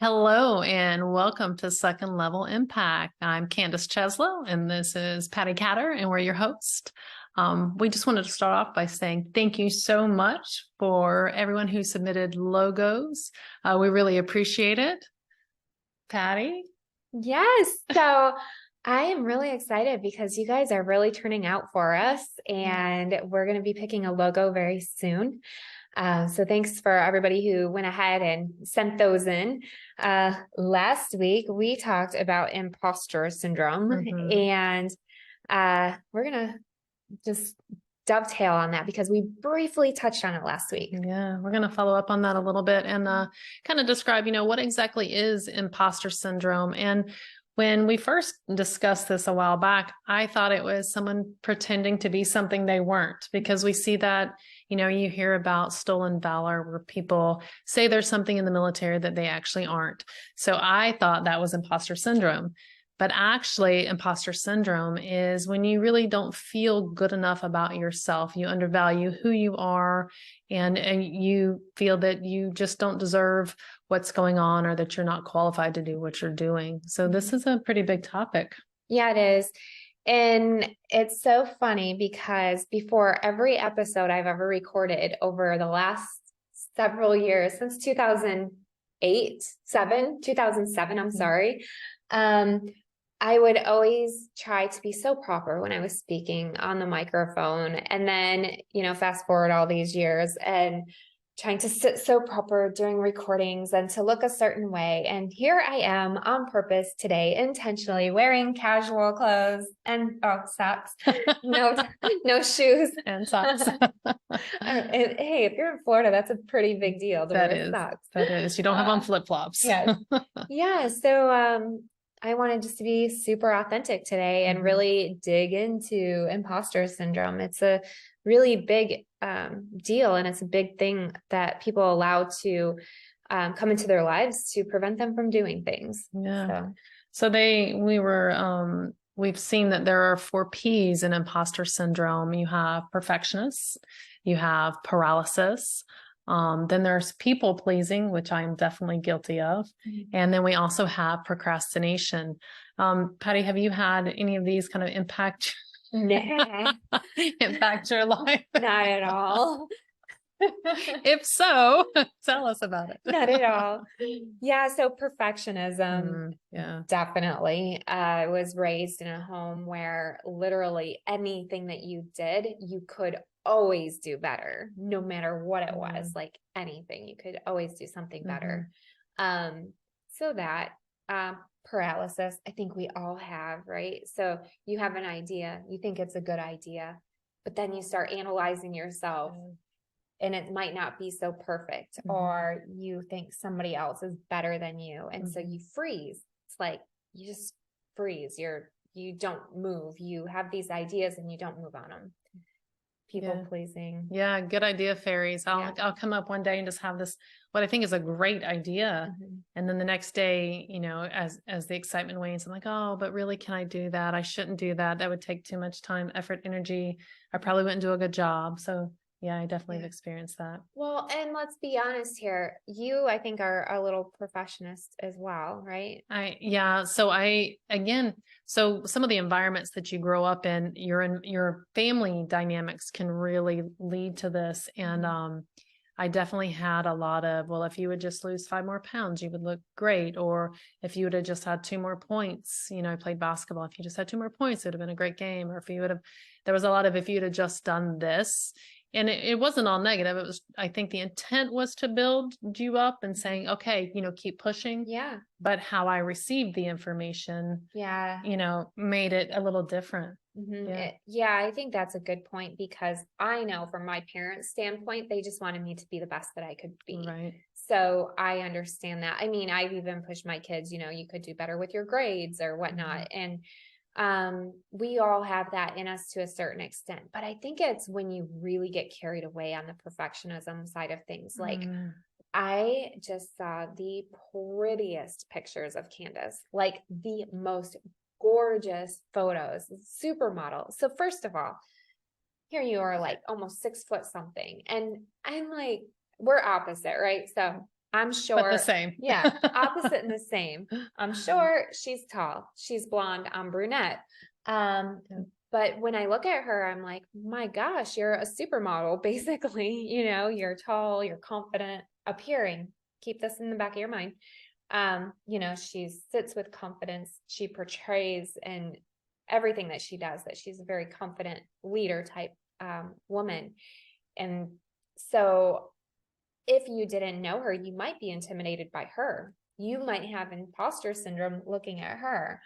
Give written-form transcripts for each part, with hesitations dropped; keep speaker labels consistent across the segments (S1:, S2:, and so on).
S1: Hello and welcome to Second Level Impact. I'm Candace Cieslo and this is Patti Catter and we're your host. We just wanted to start off by saying thank you so much for everyone who submitted logos. We really appreciate it. Patti?
S2: Yes. So I am really excited because you guys are really turning out for us and we're going to be picking a logo very soon. So thanks for everybody who went ahead and sent those in. Last week, we talked about imposter syndrome and we're going to just dovetail on that because we briefly touched on it last week.
S1: Yeah, we're going to follow up on that a little bit and kind of describe, what exactly is imposter syndrome. And when we first discussed this a while back, I thought it was someone pretending to be something they weren't, because we see that, you hear about stolen valor where people say there's something in the military that they actually aren't. So I thought that was imposter syndrome. But actually, imposter syndrome is when you really don't feel good enough about yourself. You undervalue who you are, and you feel that you just don't deserve what's going on or that you're not qualified to do what you're doing. So this is a pretty big topic.
S2: Yeah, it is. And it's so funny because before every episode I've ever recorded over the last several years, since 2007, I'm sorry, I would always try to be so proper when I was speaking on the microphone. And then, fast forward all these years and trying to sit so proper during recordings and to look a certain way. And here I am on purpose today, intentionally wearing casual clothes and socks, no shoes
S1: and socks.
S2: Hey, if you're in Florida, that's a pretty big deal to wear socks.
S1: That is. You don't have on flip-flops.
S2: Yes. Yeah. So I wanted just to be super authentic today and really dig into imposter syndrome. It's a really big deal, and it's a big thing that people allow to come into their lives to prevent them from doing things.
S1: Yeah. So we've seen that there are 4 P's in imposter syndrome. You have perfectionists, you have paralysis, then there's people pleasing, which I'm definitely guilty of. And then we also have procrastination. Patti, have you had any of these kind of impact your life?
S2: Not at all.
S1: If so, tell us about it.
S2: Not at all. Yeah. So perfectionism, definitely. I was raised in a home where literally anything that you did, you could always do better, no matter what it was. Like anything, you could always do something better. So that paralysis, I think we all have, right? So you have an idea, you think it's a good idea, but then you start analyzing yourself. And it might not be so perfect, or you think somebody else is better than you. And so you freeze. It's like, you just freeze. You don't move. You have these ideas and you don't move on them. People pleasing.
S1: Yeah. Good idea, fairies. I'll come up one day and just have this, what I think is a great idea. And then the next day, as the excitement wanes, I'm like, oh, but really, can I do that? I shouldn't do that. That would take too much time, effort, energy. I probably wouldn't do a good job. So yeah, I definitely have experienced that.
S2: Well, and let's be honest here. You, I think, are a little perfectionist as well, right?
S1: So some of the environments that you grow up in, your family dynamics can really lead to this. And I definitely had a lot of, well, if you would just lose 5 more pounds, you would look great. Or if you would have just had 2 more points, I played basketball. If you just had 2 more points, it would have been a great game. Or if you would have, there was a lot of, if you'd have just done this. And it wasn't all negative. It was, I think the intent was to build you up and saying, okay, keep pushing.
S2: Yeah.
S1: But how I received the information, made it a little different.
S2: I think that's a good point, because I know from my parents' standpoint, they just wanted me to be the best that I could be.
S1: Right.
S2: So I understand that. I mean, I've even pushed my kids, you could do better with your grades or whatnot. And we all have that in us to a certain extent, but I think it's when you really get carried away on the perfectionism side of things. Like I just saw the prettiest pictures of Candace, like the most gorgeous photos, supermodel. So first of all, here you are, like almost 6 foot something. And I'm like, we're opposite, right? So I'm short.
S1: But the same.
S2: Yeah. Opposite and the same. I'm short. She's tall. She's blonde. I'm brunette. But when I look at her, I'm like, my gosh, you're a supermodel, basically. You know, you're tall, you're confident, appearing. Keep this in the back of your mind. You know, she sits with confidence. She portrays in everything that she does that she's a very confident leader type woman. And so if you didn't know her, you might be intimidated by her. You might have imposter syndrome looking at her.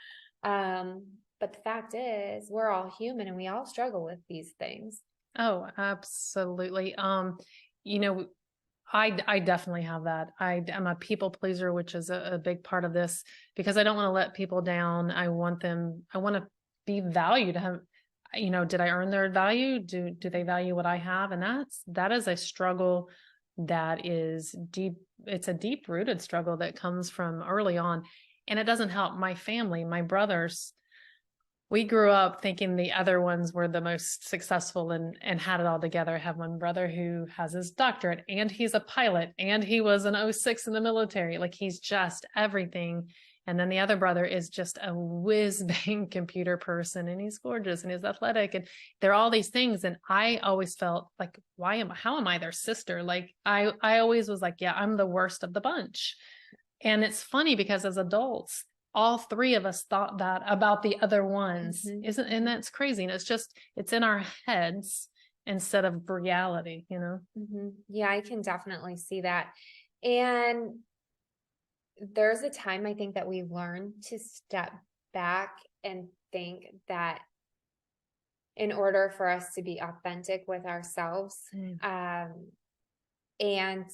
S2: But the fact is, we're all human and we all struggle with these things.
S1: Oh, absolutely. You know, I definitely have that. I'm a people pleaser, which is a big part of this because I don't want to let people down. I want to be valued. You know, did I earn their value? Do they value what I have? And that is a struggle that is deep. It's a deep rooted struggle that comes from early on. And it doesn't help my family, my brothers. We grew up thinking the other ones were the most successful and had it all together. I have one brother who has his doctorate and he's a pilot and he was an 06 in the military. Like he's just everything. And then the other brother is just a whiz bang computer person and he's gorgeous and he's athletic and they're all these things. And I always felt like, how am I their sister? Like I always was like, yeah, I'm the worst of the bunch. And it's funny because as adults, all three of us thought that about the other ones. And that's crazy. And it's in our heads instead of reality, you know?
S2: Yeah, I can definitely see that. And there's a time I think that we learn to step back and think that in order for us to be authentic with ourselves, and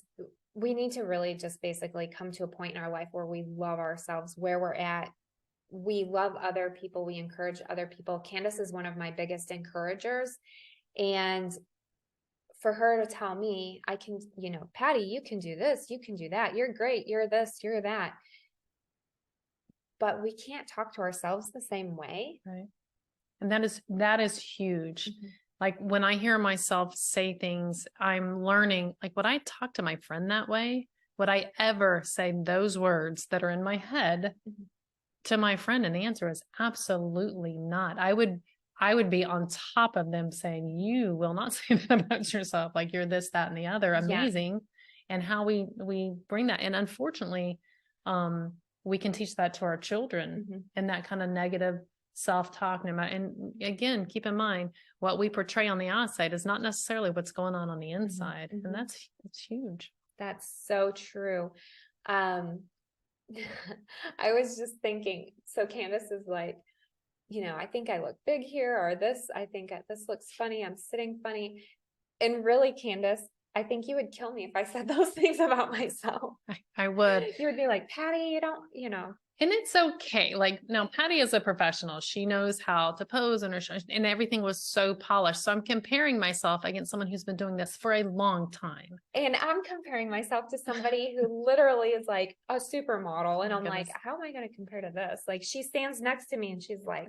S2: we need to really just basically come to a point in our life where we love ourselves, where we're at. We love other people. We encourage other people. Candace is one of my biggest encouragers. And for her to tell me, I can, you know, Patti, you can do this, you can do that. You're great. You're this, you're that. But we can't talk to ourselves the same way.
S1: Right. And that is huge. Like when I hear myself say things, I'm learning, like would I talk to my friend that way? Would I ever say those words that are in my head to my friend? And the answer is absolutely not. I would be on top of them saying, you will not say that about yourself. Like you're this, that, and the other. Amazing. And how we bring that. And unfortunately, we can teach that to our children and that kind of negative self-talk. And again, keep in mind what we portray on the outside is not necessarily what's going on the inside. And that's huge.
S2: That's so true. I was just thinking, so Candace is like, you know, I think I look big here, or this, I think this looks funny. I'm sitting funny. And really, Candace, I think you would kill me if I said those things about myself.
S1: I would.
S2: You would be like, Patti, you don't, you know.
S1: And it's okay. Like now Patti is a professional. She knows how to pose and everything was so polished. So I'm comparing myself against someone who's been doing this for a long time.
S2: And I'm comparing myself to somebody who literally is like a supermodel. And I'm like, how am I going to compare to this? Like she stands next to me and she's like,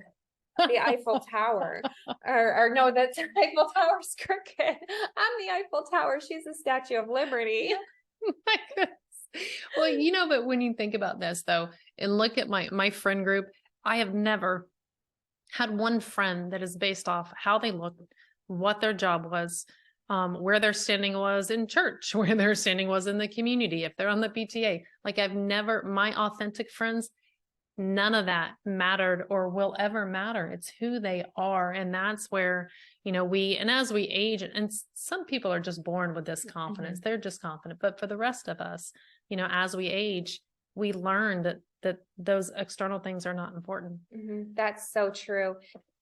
S2: the Eiffel Tower or no, that's Eiffel Tower's crooked. I'm the Eiffel Tower. She's the Statue of Liberty.
S1: My goodness. Well, you know, but when you think about this though, and look at my friend group, I have never had one friend that is based off how they look, what their job was, where their standing was in church, where their standing was in the community, if they're on the PTA. Like my authentic friends, none of that mattered or will ever matter. It's who they are. And that's where, you know, as we age, and some people are just born with this confidence, they're just confident. But for the rest of us, you know, as we age, we learn that those external things are not important.
S2: That's so true.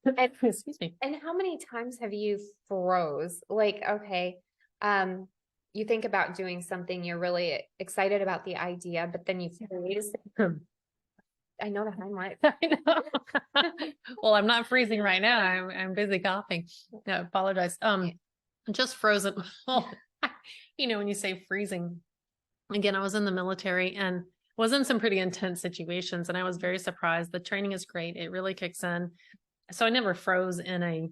S2: And,
S1: excuse me.
S2: And how many times have you froze? Like, okay, you think about doing something, you're really excited about the idea, but then you freeze. I know that I'm like,
S1: I know. Well, I'm not freezing right now. I'm busy coughing. No, I apologize. Just frozen. You know, when you say freezing, again, I was in the military and was in some pretty intense situations, and I was very surprised. The training is great. It really kicks in. So I never froze in a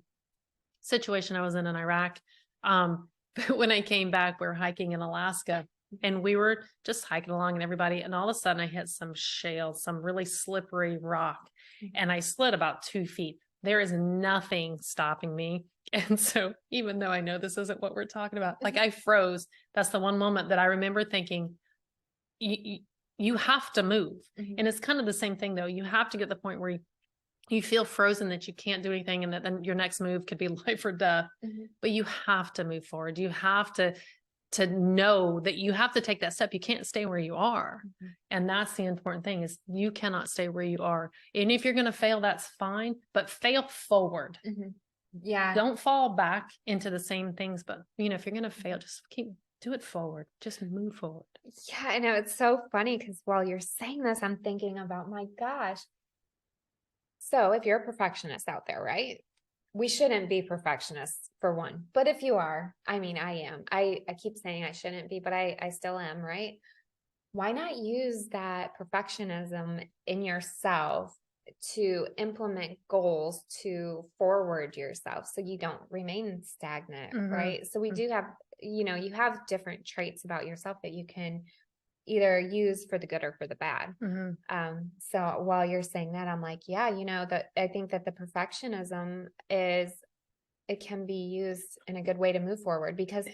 S1: situation I was in Iraq. when I came back, we were hiking in Alaska and we were just hiking along and everybody, and all of a sudden I hit some shale, some really slippery rock, and I slid about 2 feet. There is nothing stopping me. And so even though I know this isn't what we're talking about, like I froze. That's the one moment that I remember thinking, you have to move. And it's kind of the same thing though. You have to get to the point where you feel frozen, that you can't do anything, and that then your next move could be life or death. But you have to move forward. You have to know that you have to take that step. You can't stay where you are. And that's the important thing, is you cannot stay where you are. And if you're going to fail, that's fine, but fail forward.
S2: Yeah.
S1: Don't fall back into the same things, but if you're going to fail, just do it forward. Just move forward.
S2: Yeah. I know, it's so funny because while you're saying this, I'm thinking about, my gosh. So if you're a perfectionist out there, right? We shouldn't be perfectionists, for one. But if you are, I mean, I am. I keep saying I shouldn't be, but I still am, right? Why not use that perfectionism in yourself to implement goals to forward yourself so you don't remain stagnant, right? So we do have, you have different traits about yourself that you can either use for the good or for the bad. So while you're saying that, I'm like, yeah, that I think that the perfectionism it can be used in a good way to move forward, because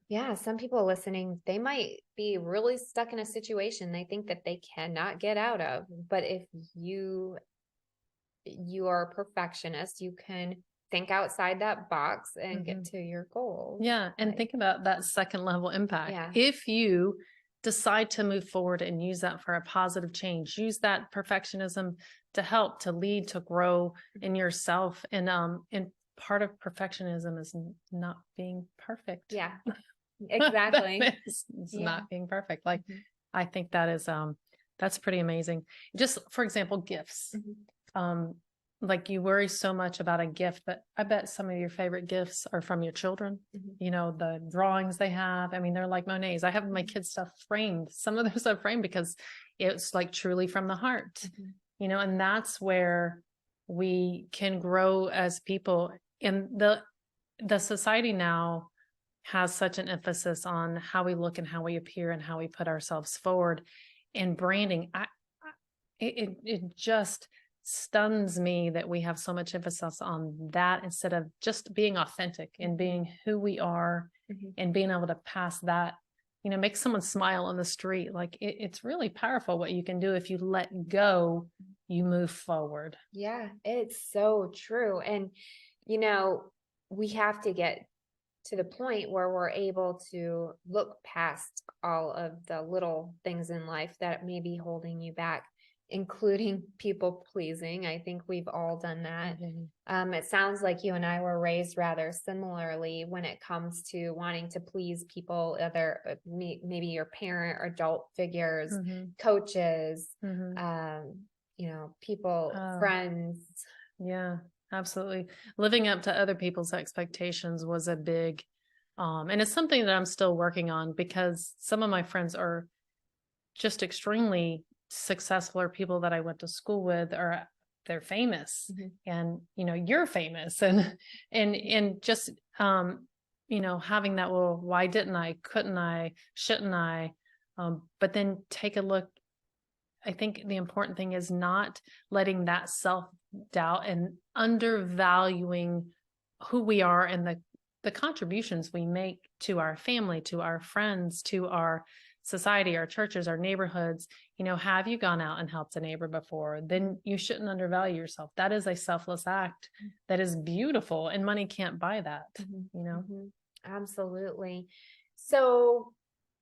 S2: yeah, some people listening, they might be really stuck in a situation they think that they cannot get out of. But if you are a perfectionist, you can think outside that box and get to your goal.
S1: Yeah. And think about that second level impact.
S2: Yeah.
S1: If you decide to move forward and use that for a positive change, use that perfectionism to help, to lead, to grow in yourself. And part of perfectionism is not being perfect.
S2: Yeah, exactly.
S1: It's not being perfect. Like, I think that is, that's pretty amazing. Just for example, gifts. Like, you worry so much about a gift, but I bet some of your favorite gifts are from your children. The drawings they have. I mean, they're like Monet's. I have my kids' stuff framed. Some of their stuff framed because it's like truly from the heart, and that's where we can grow as people. And the society now has such an emphasis on how we look and how we appear and how we put ourselves forward. And branding, it just stuns me that we have so much emphasis on that instead of just being authentic and being who we are and being able to pass that, make someone smile on the street. Like, it's really powerful what you can do if you let go, you move forward.
S2: Yeah, it's so true. And, we have to get to the point where we're able to look past all of the little things in life that may be holding you back, including people pleasing. I think we've all done that. It sounds like you and I were raised rather similarly when it comes to wanting to please people, maybe your parent or adult figures, coaches, people, friends.
S1: Yeah, absolutely. Living up to other people's expectations was a big, and it's something that I'm still working on, because some of my friends are just extremely successful, or people that I went to school with, or they're famous, and you're famous, and just having that, well, why didn't I, couldn't I, shouldn't I, but then take a look. I think the important thing is not letting that self-doubt and undervaluing who we are and the contributions we make to our family, to our friends, to our society, our churches, our neighborhoods. Have you gone out and helped a neighbor before? Then you shouldn't undervalue yourself. That is a selfless act that is beautiful, and money can't buy that,
S2: Absolutely. So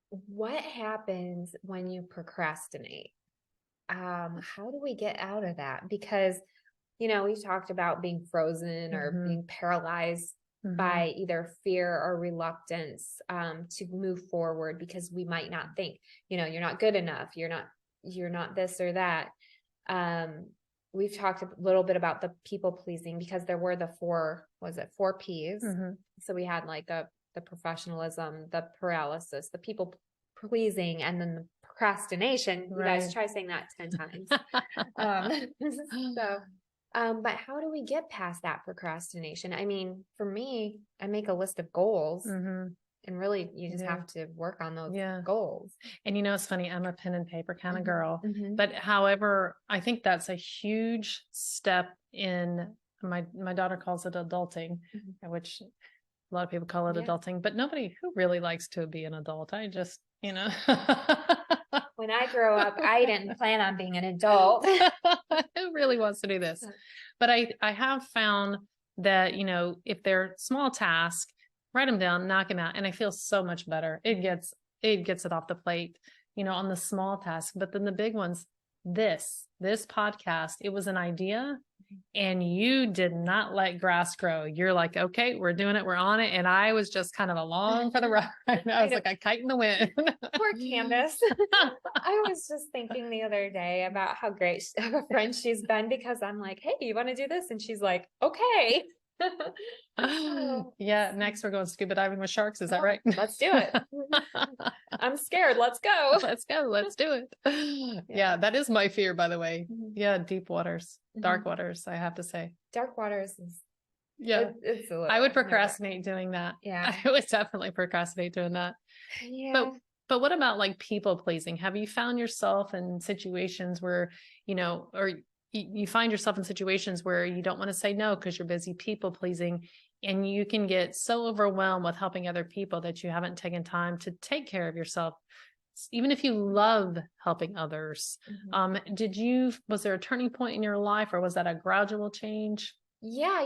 S2: what happens when you procrastinate? How do we get out of that? Because, we talked about being frozen or being paralyzed by either fear or reluctance, to move forward, because we might not think, you're not good enough. You're not this or that. We've talked a little bit about the people pleasing, because there were the 4 P's. So we had like the professionalism, the paralysis, the people pleasing, and then the procrastination. You guys try saying that 10 times. But how do we get past that procrastination? I mean, for me, I make a list of goals, and really you just have to work on those goals.
S1: And it's funny, I'm a pen and paper kind of girl, but however, I think that's a huge step in my daughter calls it adulting, which a lot of people call it adulting, but nobody who really likes to be an adult. I just,
S2: when I grow up, I didn't plan on being an adult.
S1: Who really wants to do this? But I have found that, if they're small tasks, write them down, knock them out. And I feel so much better. It gets it off the plate, on the small task, but then the big ones, this podcast, it was an idea and you did not let grass grow. You're like, okay, we're doing it. We're on it. And I was just kind of along for the ride. I was like a kite in the wind.
S2: Poor Candace. I was just thinking the other day about how great of a friend she's been, because I'm like, hey, you want to do this? And she's like, okay.
S1: Yeah, next we're going scuba diving with sharks. Is that right?
S2: Let's do it. I'm scared. Let's go.
S1: Let's do it. Yeah, that is my fear, by the way. Yeah, deep waters, dark waters, I have to say.
S2: Dark waters is
S1: it's I would procrastinate doing that.
S2: Yeah,
S1: I would definitely procrastinate doing that.
S2: Yeah.
S1: But what about like people pleasing? Have you found yourself in situations where, or you find yourself in situations where you don't want to say no because you're busy people pleasing, and you can get so overwhelmed with helping other people that you haven't taken time to take care of yourself, even if you love helping others? Was there a turning point in your life, or was that a gradual change?
S2: Yeah,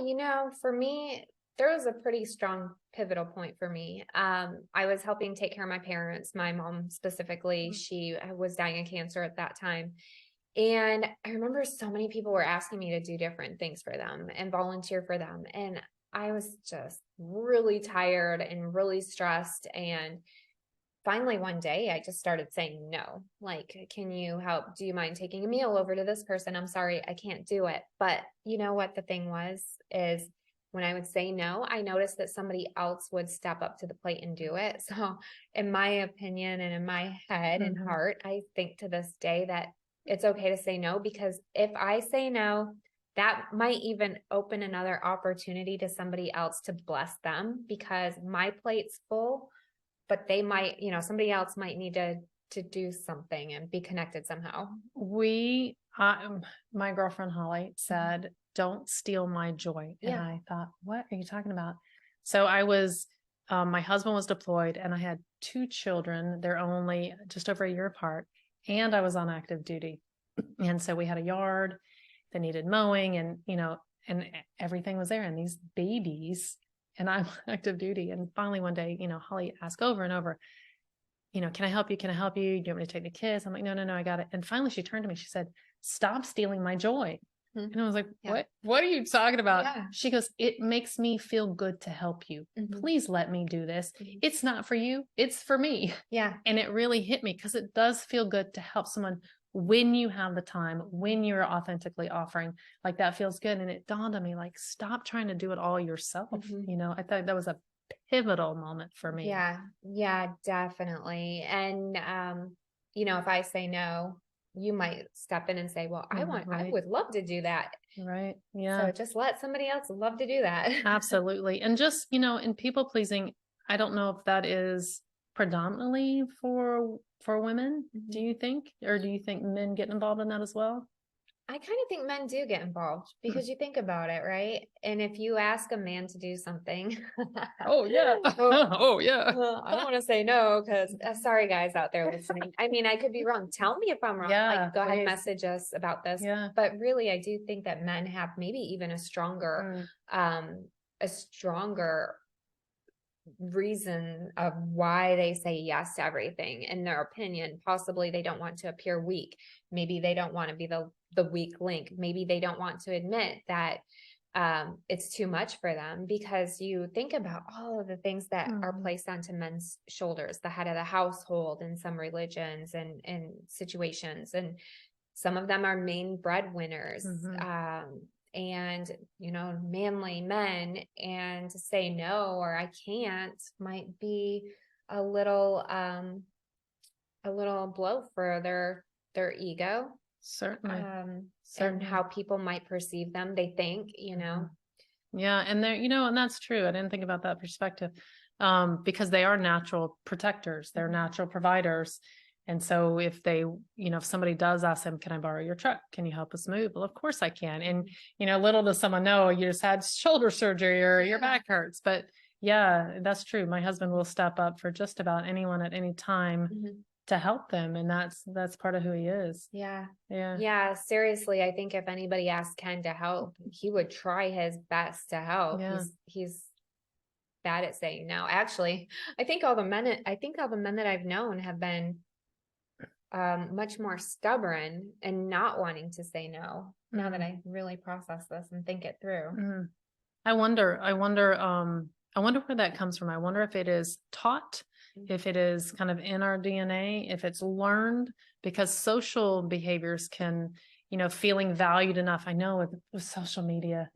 S2: for me, there was a pretty strong pivotal point for me. I was helping take care of my parents, my mom specifically. She was dying of cancer at that time. And I remember so many people were asking me to do different things for them and volunteer for them. And I was just really tired and really stressed. And finally, one day I just started saying no. Like, can you help? Do you mind taking a meal over to this person? I'm sorry, I can't do it. But you know what the thing is when I would say no, I noticed that somebody else would step up to the plate and do it. So in my opinion and in my head and heart, I think to this day that it's okay to say no, because if I say no, that might even open another opportunity to somebody else to bless them, because my plate's full, but they might, somebody else might need to do something and be connected somehow.
S1: My girlfriend Holly said, don't steal my joy. And I thought, what are you talking about? So I was, my husband was deployed and I had 2 children. They're only just over a year apart. And I was on active duty. And so we had a yard that needed mowing, and, and everything was there, and these babies, and I'm on active duty. And finally one day, Holly asked over and over, can I help you? Can I help you? Do you want me to take the kids? I'm like, no, I got it. And finally she turned to me, she said, stop stealing my joy. And I was like, what are you talking about? She goes, it makes me feel good to help you. Please let me do this. It's not for you. It's for me.
S2: Yeah.
S1: And it really hit me, because it does feel good to help someone when you have the time, when you're authentically offering. Like, that feels good. And it dawned on me, like, stop trying to do it all yourself. I thought that was a pivotal moment for me.
S2: Yeah, definitely. And, if I say no, you might step in and say, well, I would love to do that.
S1: Right. Yeah.
S2: So just let somebody else love to do that.
S1: Absolutely. And just, in people pleasing, I don't know if that is predominantly for women. Do you think, or do you think men get involved in that as well?
S2: I kind of think men do get involved, because you think about it, right? And if you ask a man to do something,
S1: oh yeah,
S2: I don't want to say no, because sorry guys out there listening. I mean, I could be wrong. Tell me if I'm wrong. Like, go ahead, message us about this. But really, I do think that men have maybe even a stronger reason of why they say yes to everything. In their opinion, possibly they don't want to appear weak. Maybe they don't want to be the weak link. Maybe they don't want to admit that it's too much for them, because you think about all of the things that are placed onto men's shoulders, the head of the household in some religions and situations, and some of them are main breadwinners. And manly men, and to say no, or I can't, might be a little blow for their ego.
S1: Certainly.
S2: And how people might perceive them, they think,
S1: Yeah. And there, and that's true. I didn't think about that perspective. Because they are natural protectors, they're natural providers. And so if they, if somebody does ask them, can I borrow your truck? Can you help us move? Well, of course I can. And, little does someone know you just had shoulder surgery or your back hurts, but yeah, that's true. My husband will step up for just about anyone at any time to help them. And that's part of who he is.
S2: Yeah.
S1: Yeah.
S2: Yeah. Seriously. I think if anybody asked Ken to help, he would try his best to help.
S1: Yeah.
S2: He's bad at saying no. Actually, I think all the men that I've known have been much more stubborn and not wanting to say no. Now that I really process this and think it through.
S1: I wonder where that comes from. I wonder if it is taught, if it is kind of in our DNA, if it's learned, because social behaviors can, feeling valued enough. I know with social media,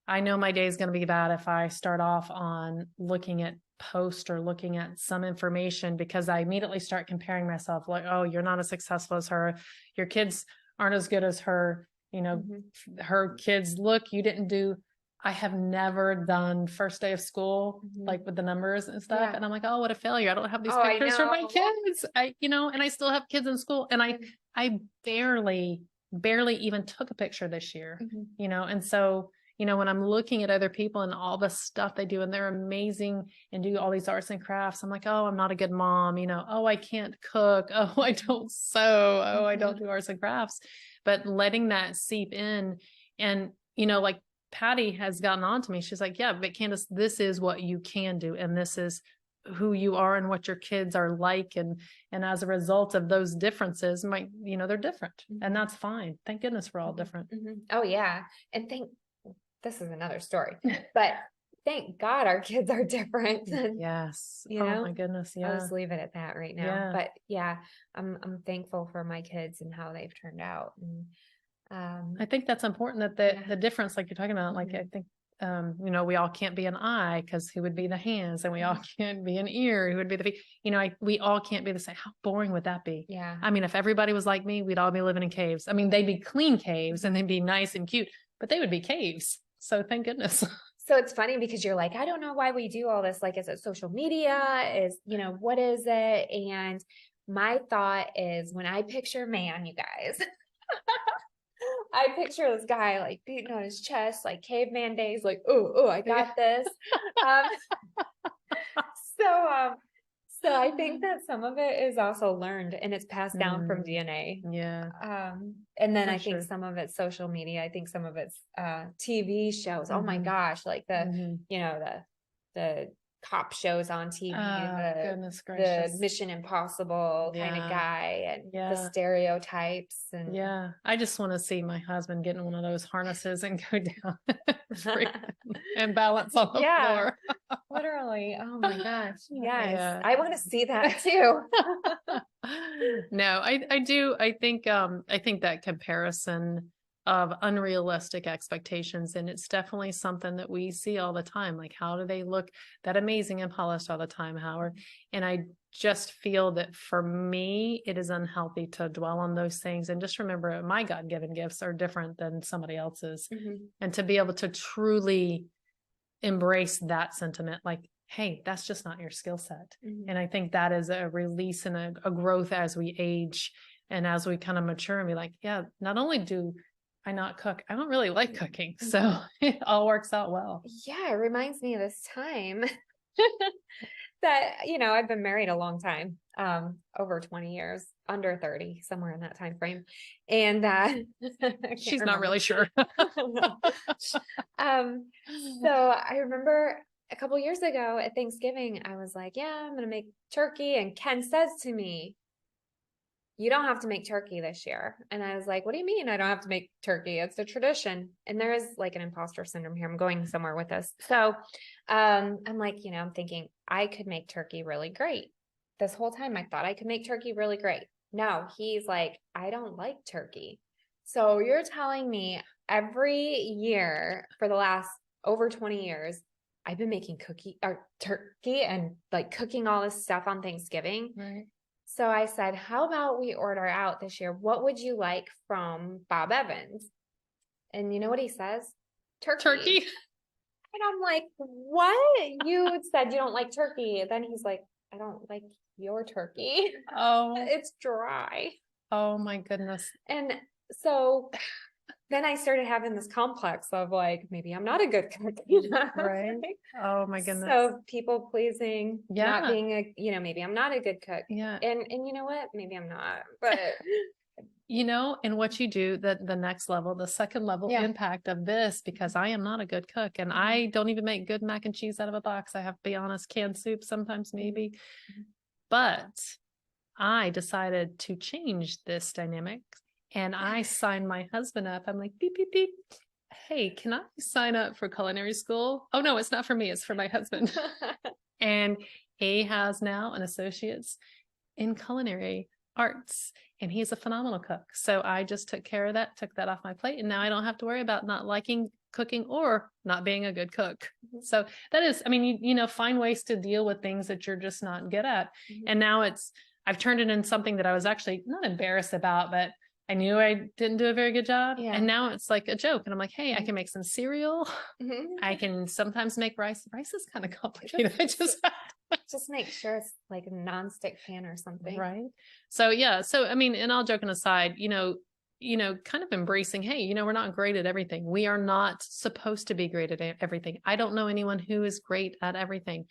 S1: I know my day is going to be bad if I start off on looking at post or looking at some information, because I immediately start comparing myself, like, oh, you're not as successful as her. Your kids aren't as good as her. Her kids, look, you didn't do. I have never done first day of school, like with the numbers and stuff. And I'm like, oh, what a failure. I don't have these pictures for my kids. And I still have kids in school, and I barely even took a picture this year, and so, when I'm looking at other people and all the stuff they do, and they're amazing and do all these arts and crafts, I'm like, oh, I'm not a good mom, oh, I can't cook. Oh, I don't sew. Oh, I don't do arts and crafts. But letting that seep in, and, like Patti has gotten on to me. She's like, yeah, but Candace, this is what you can do. And this is who you are and what your kids are like. And as a result of those differences, they're different, and that's fine. Thank goodness we're all different.
S2: Oh yeah. And this is another story, but thank God our kids are different.
S1: Yes. Oh my goodness. Yeah.
S2: I'll just leave it at that right now.
S1: Yeah.
S2: But yeah, I'm thankful for my kids and how they've turned out. And
S1: I think that's important, that the difference, like you're talking about, like, I think, we all can't be an eye, because who would be the hands, and we all can't be an ear, who would be the feet. We all can't be the same. How boring would that be?
S2: Yeah.
S1: I mean, if everybody was like me, we'd all be living in caves. I mean, they'd be clean caves and they'd be nice and cute, but they would be caves. So thank goodness.
S2: So it's funny because you're like, I don't know why we do all this. Like, is it social media? What is it? And my thought is, when I picture man, you guys, I picture this guy like beating on his chest, like caveman days, like, oh, I got this. So I think that some of it is also learned, and it's passed down from DNA.
S1: Yeah.
S2: And then I think some of it's social media. I think some of it's TV shows. Oh my gosh, like the cop shows on TV,
S1: goodness gracious,
S2: the Mission Impossible kind of guy, and the stereotypes. And
S1: I just want to see my husband getting one of those harnesses and go down and balance on the floor.
S2: Literally. Oh my gosh. Yes. I want to see that too.
S1: No, I do. I think that comparison of unrealistic expectations, and it's definitely something that we see all the time. Like, how do they look that amazing and polished all the time, Howard? And I just feel that for me, it is unhealthy to dwell on those things, and just remember my God-given gifts are different than somebody else's. And to be able to truly embrace that sentiment, like, hey, that's just not your skill set. And I think that is a release and a growth as we age and as we kind of mature, and be like, yeah, not only do I not cook, I don't really like cooking. So it all works out well.
S2: Yeah. It reminds me of this time that, I've been married a long time, over 20 years, under 30, somewhere in that time frame. And
S1: she's not really sure.
S2: So I remember a couple years ago at Thanksgiving, I was like, yeah, I'm going to make turkey. And Ken says to me, you don't have to make turkey this year. And I was like, what do you mean I don't have to make turkey? It's a tradition. And there is like an imposter syndrome here. I'm going somewhere with this. So I'm like, I'm thinking I could make turkey really great. This whole time I thought I could make turkey really great. No, he's like, I don't like turkey. So you're telling me every year for the last over 20 years, I've been making turkey and like cooking all this stuff on Thanksgiving.
S1: Right.
S2: So I said, how about we order out this year? What would you like from Bob Evans? And you know what he says? Turkey. And I'm like, what? You said you don't like turkey. And then he's like, I don't like your turkey.
S1: Oh,
S2: it's dry.
S1: Oh my goodness.
S2: And so then I started having this complex of like, maybe I'm not a good cook.
S1: Right. Oh my goodness.
S2: So people pleasing,
S1: Yeah.
S2: not being maybe I'm not a good cook.
S1: Yeah.
S2: And you know what? Maybe I'm not, but
S1: and what you do, the next level, the second level impact of this, because I am not a good cook and I don't even make good mac and cheese out of a box. I have to be honest, canned soup sometimes maybe, but I decided to change this dynamic and I signed my husband up. I'm like, beep, beep, beep. Hey, can I sign up for culinary school? Oh no, it's not for me. It's for my husband. And he has now an associate's in culinary arts and he's a phenomenal cook. So I just took care of that, took that off my plate. And now I don't have to worry about not liking cooking or not being a good cook. So that is, I mean, you find ways to deal with things that you're just not good at. And now I've turned it into something that I was actually not embarrassed about, but I knew I didn't do a very good job. Yeah. And now it's like a joke. And I'm like, hey, I can make some cereal. I can sometimes make rice. Rice is kind of complicated. I
S2: just make sure it's like a nonstick pan or something.
S1: Right. So, yeah. So, I mean, and all joking aside, kind of embracing, hey, we're not great at everything. We are not supposed to be great at everything. I don't know anyone who is great at everything.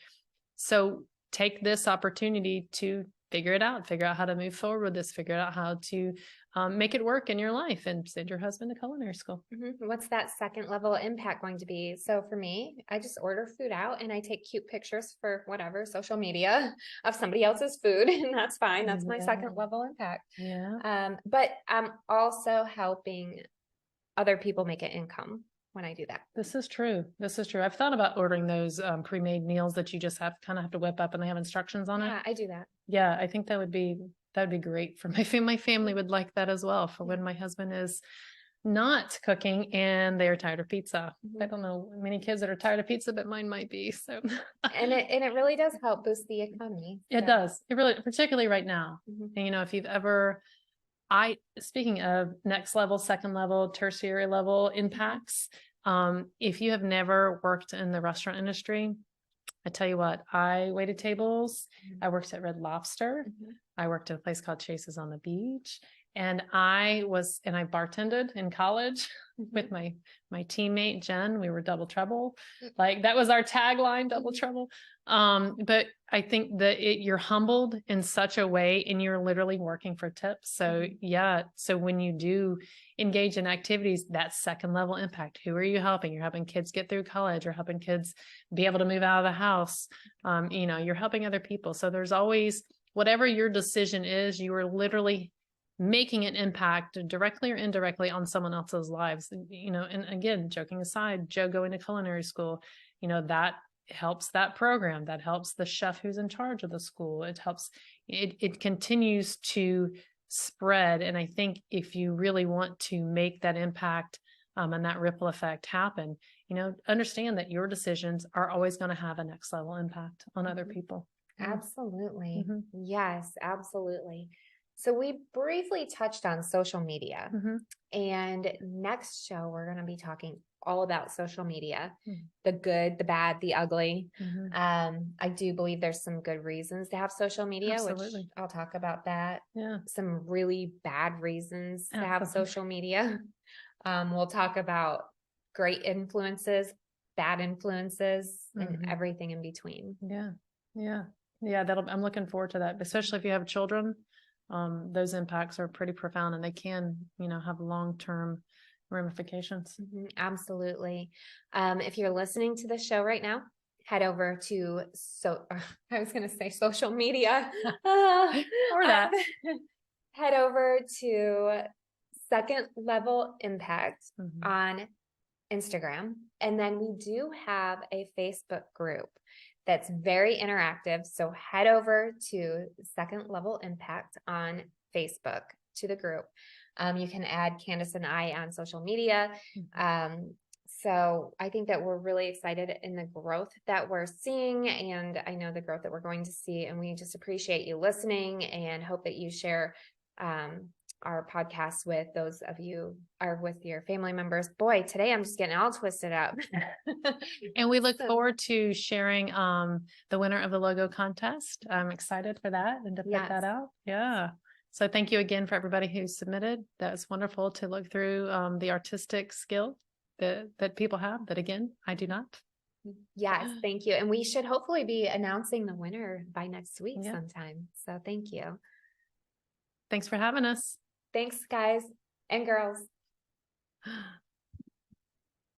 S1: So take this opportunity to figure it out, figure out how to move forward with this, figure out how to make it work in your life and send your husband to culinary school.
S2: What's that second level impact going to be? So for me, I just order food out and I take cute pictures for whatever social media of somebody else's food. And that's fine. That's my second level impact.
S1: Yeah.
S2: But I'm also helping other people make an income when I do that.
S1: This is true. I've thought about ordering those pre-made meals that you just have to whip up and they have instructions on it.
S2: Yeah, I do that.
S1: Yeah, I think that would be great for my family. My family would like that as well for when my husband is not cooking and they are tired of pizza. I don't know many kids that are tired of pizza, but mine might be. So,
S2: and it really does help boost the economy. So.
S1: It does. It really, particularly right now. And if you've ever, speaking of next level, second level, tertiary level impacts, if you have never worked in the restaurant industry, I tell you what, I waited tables. I worked at Red Lobster. I worked at a place called Chase's on the Beach. And I bartended in college with my teammate, Jen. We were Double Trouble. Like that was our tagline, Double Trouble. But I think that you're humbled in such a way and you're literally working for tips. So so when you do engage in activities, that second level impact, who are you helping? You're helping kids get through college, you're helping kids be able to move out of the house. You're helping other people. So there's always, whatever your decision is, you are literally making an impact directly or indirectly on someone else's lives. And again, joking aside, Joe going to culinary school, that helps that program, that helps the chef who's in charge of the school. It helps, it continues to spread. And I think if you really want to make that impact and that ripple effect happen, understand that your decisions are always going to have a next level impact on other people.
S2: Absolutely. Yes, absolutely. So we briefly touched on social media, and next show, we're going to be talking all about social media, the good, the bad, the ugly. I do believe there's some good reasons to have social media, which I'll talk about that. Yeah. Some really bad reasons to have social media. We'll talk about great influences, bad influences, and everything in between.
S1: Yeah. I'm looking forward to that, especially if you have children. Those impacts are pretty profound and they can, have long-term ramifications.
S2: Absolutely. If you're listening to the show right now, head over to, I was going to say social media,
S1: or that.
S2: Head over to Second Level Impact on Instagram. And then we do have a Facebook group that's very interactive. So head over to Second Level Impact on Facebook to the group. You can add Candace and I on social media. So I think that we're really excited in the growth that we're seeing, and I know the growth that we're going to see, and we just appreciate you listening and hope that you share our podcast with those of you or with your family members. Boy, today I'm just getting all twisted up.
S1: And we look forward to sharing the winner of the logo contest. I'm excited for that and to put that out. Yeah. So thank you again for everybody who submitted. That was wonderful to look through the artistic skill that people have, that again, I do not.
S2: Yes, thank you. And we should hopefully be announcing the winner by next week sometime. So thank you.
S1: Thanks for having us.
S2: Thanks, guys and girls.